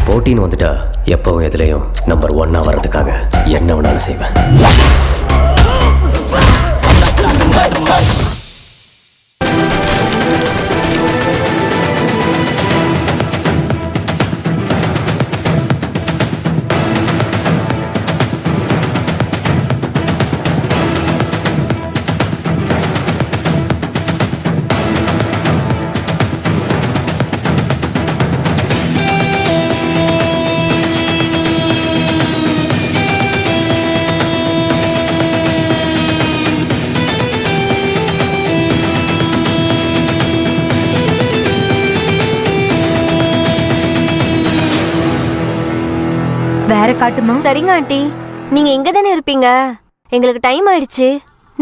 போட்டின்னு வந்துட்டா எப்பவும் எதுலையும் நம்பர் 1 வர்றதுக்காக என்ன வேணாலும் செய்வேன். வேற காட்டுமா? சரிங்க ஆண்டி, நீங்க எங்க தானே இருப்பீங்க? எங்களுக்கு டைம் ஆயிடுச்சு.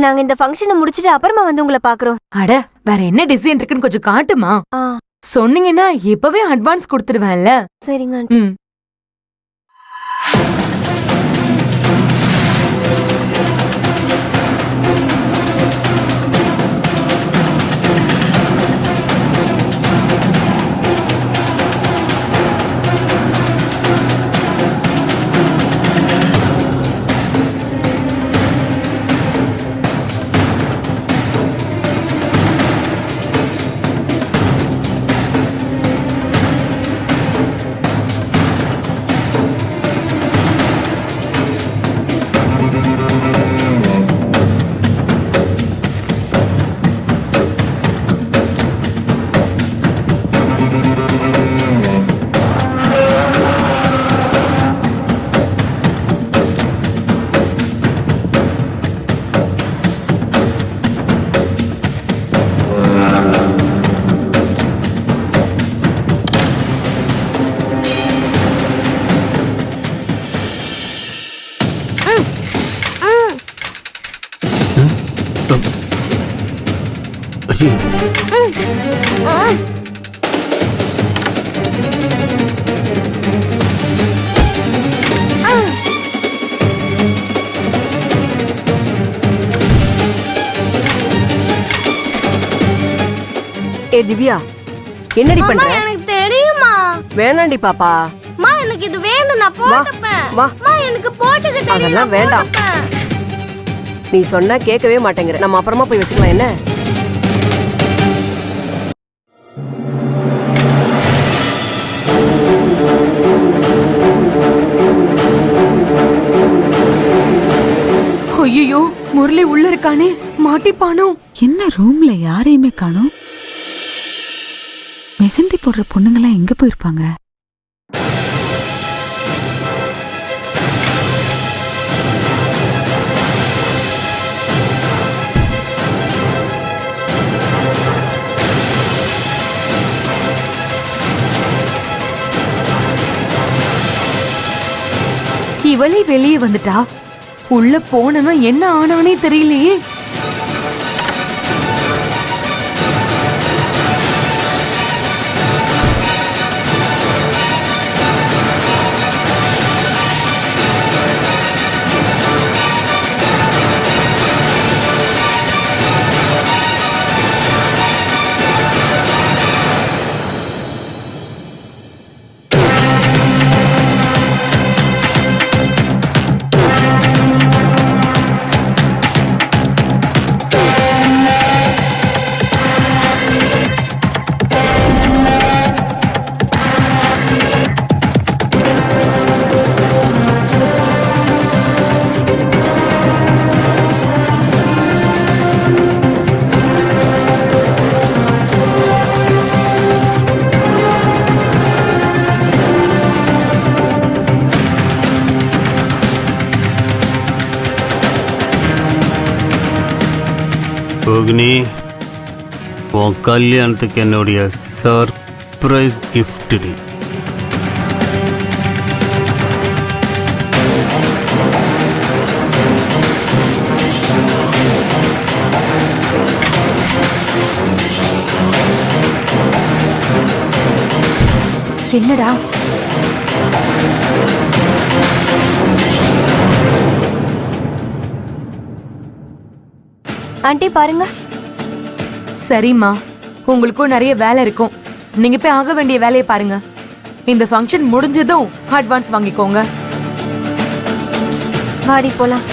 நாங்க இந்த ஃபங்க்ஷனை முடிச்சிட்டு அப்புறமா வந்து உங்களை பாக்குறோம். அட, வேற என்ன டிசைன் இருக்குன்னு கொஞ்சம் காட்டுமா. சொன்னீங்கன்னா இப்பவே அட்வான்ஸ் கொடுத்துருவேன்ல. சரிங்க ஆண்டி. ஏ திவ்யா, என்னடி பண்ற? எனக்கு தெரியுமா. வேணாண்டி பாப்பா. மா, எனக்கு இது வேணும், நான் போட்டுப்பேன். வா. மா, எனக்கு போட்டுக்கிட்டே. அதெல்லாம் வேண்டாம். நீ சொன்னா கேட்கவே மாட்டேங்கிற. நம்ம அப்புறமா போய் வச்சுக்கலாம் என்ன? ஐயோ, முரளி உள்ள இருக்கானே, மாட்டிப்பானோ? என்ன ரூம்ல யாரையுமே காணோம். மெஹந்தி போடுற பொண்ணுங்கெல்லாம் எங்க போயிருப்பாங்க? இவளே வெளியே வந்துட்டா. உள்ள போனவன் என்ன ஆனானே தெரியலையே. ரோகிணி, உன் கல்யாணத்துக்கு என்னுடைய சர்ப்ரைஸ் கிஃப்ட். என்னடா? ஆண்டி பாருங்க. சரிம்மா, உங்களுக்கும் நிறைய வேலை இருக்கும். நீங்க போய் ஆக வேண்டிய வேலையை பாருங்க. இந்த ஃபங்க்ஷன் முடிஞ்சதும் அட்வான்ஸ் வாங்கிக்கோங்க. வாடி போலாம்.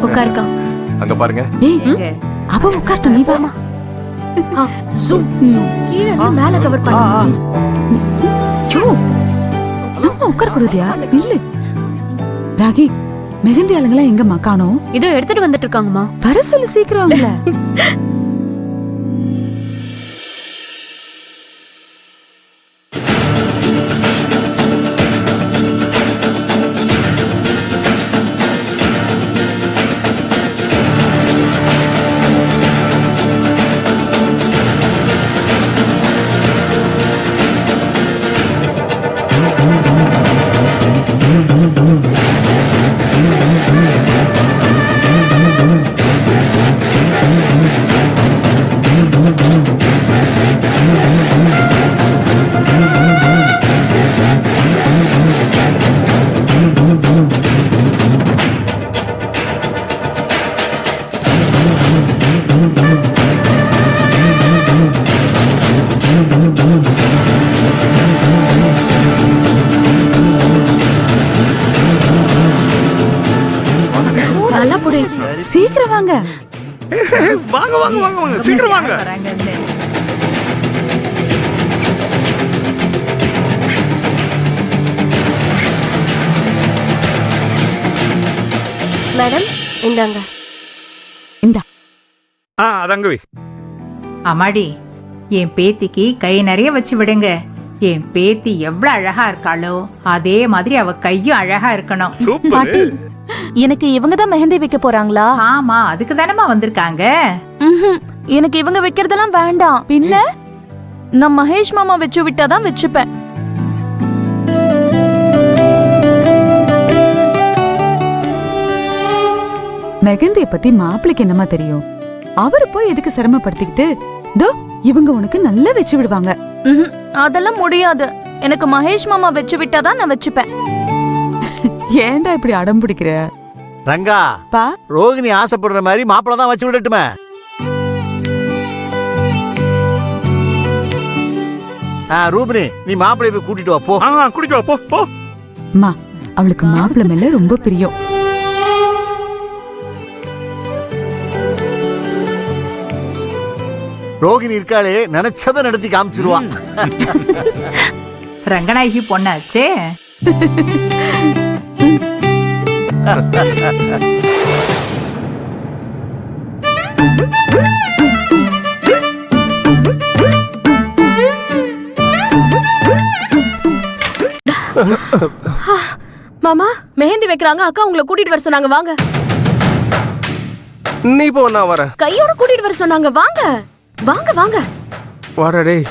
உட்காருக்கா. அங்க பாருங்க. ஏய் அவ உட்கார்ட்டு நீ வாமா. கீழ இருந்து மேல கவர் பண்ணு. யோ நம்ம உட்கார கூடாதியா இல்ல. ராகி மெஹந்தி ஆளுங்களா எங்கம்மா காணோம்? இதோ எடுத்துட்டு வந்துட்டு இருக்காங்கம்மா. வர சொல்லு சீக்கிரம் அவங்கள. நல்லா புடி. சீக்கிரம் வாங்க. வாங்க வாங்க வாங்க வாங்க சீக்கிரம் வாங்க. மேடம் இந்தாங்க. இந்தா அதங்க வை. அம்மாடி, என் பேத்திக்கு கை நிறைய வச்சு விடுங்க. என் பேத்தி எவ்வளவு அழகா இருக்காளோ அதே மாதிரி அவ கையும் அழகா இருக்கணும். சூப்பர். எனக்கு இவங்க தான் மெஹந்தி வைக்க போறாங்களா? ஆமா, அதுக்கு தானமா வந்திருக்காங்க. எனக்கு இவங்க வைக்கிறதெல்லாம் வேண்டாம். பின்ன நான் மகேஷ் மாமா வச்சு விட்டாதான் வச்சுப்பேன். மெஹந்திய பத்தி மாப்பிளைக்கு என்னமா தெரியும்? அவரு போய் எதுக்கு சிரமப்படுத்திக்கிட்டு? தோ இவங்க உனக்கு நல்லா வச்சு விடுவாங்க. அதெல்லாம் முடியாது. எனக்கு மகேஷ் மாமா வச்சு விட்டாதான் நான் வச்சுப்பேன். ஏன்டா இப்படி அடம் பிடிக்கிற? ரங்கா பா ரோகிணி ஆசைப்படுற மாதிரி மாப்பிள்ள தான் வச்சு விடட்டுமே. ரூபினி நீ மாப்பிள்ளை போய் கூட்டிட்டு வா போ. குடிக்க போ போ. அம்மா அவளுக்கு மாப்பிள்ளை மேல ரொம்ப பிரியம். ரோகிணி இருக்காளே நினைச்சதை நடத்தி காமிச்சிருவா. ரங்கநாயகி பொண்ணாச்சே. மாமா மெஹந்தி வைக்கிறாங்க. அக்கா உங்களை கூட்டிட்டு வர சொன்னாங்க. வாங்க. நீ போ நான் வரேன். கையோட கூட்டிட்டு வர சொன்னாங்க. வாங்க வாங்க வாங்க. வாடா டேய்.